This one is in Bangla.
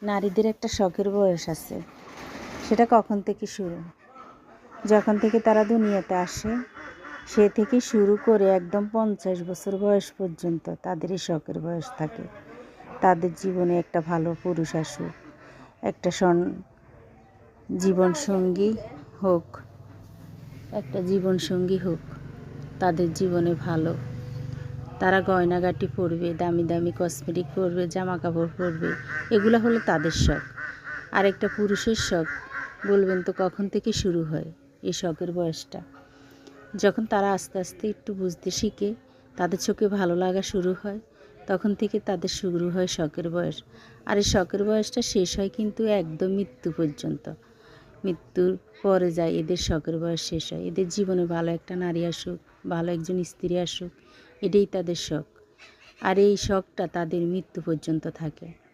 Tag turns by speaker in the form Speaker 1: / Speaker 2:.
Speaker 1: নারীদের একটা শখের বয়স আছে। সেটা কখন থেকে শুরু? যখন থেকে তারা দুনিয়াতে আসে সে থেকে শুরু করে একদম 50 বছর বয়স পর্যন্ত তাদের এই শখের বয়স থাকে। তাদের জীবনে একটা ভালো পুরুষ আসুক, একটা জীবনসঙ্গী হোক, তাদের জীবনে ভালো। তারা গয়নাগাটি পরবে, দামি দামি কসমেটিক পরবে, জামা কাপড় পরবে, এগুলো হলো তাদের শখ। আর একটা পুরুষের শখ বলবেন তো কখন থেকে শুরু হয়? এই শখের বয়সটা যখন তারা আস্তে আস্তে একটু বুঝতে শিখে, তাদের চোখে ভালো লাগা শুরু হয়, তখন থেকে তাদের শুরু হয় শখের বয়স। আর এই শখের বয়সটা শেষ হয় কিন্তু একদম মৃত্যু পর্যন্ত। মৃত্যুর পরে যায় এদের শখের বয়স শেষ হয়। এদের জীবনে ভালো একটা নারী আসুক, ভালো একজন স্ত্রী আসুক, এটাই তাদের শখ। আর এই শখটা তাদের মৃত্যু পর্যন্ত থাকে।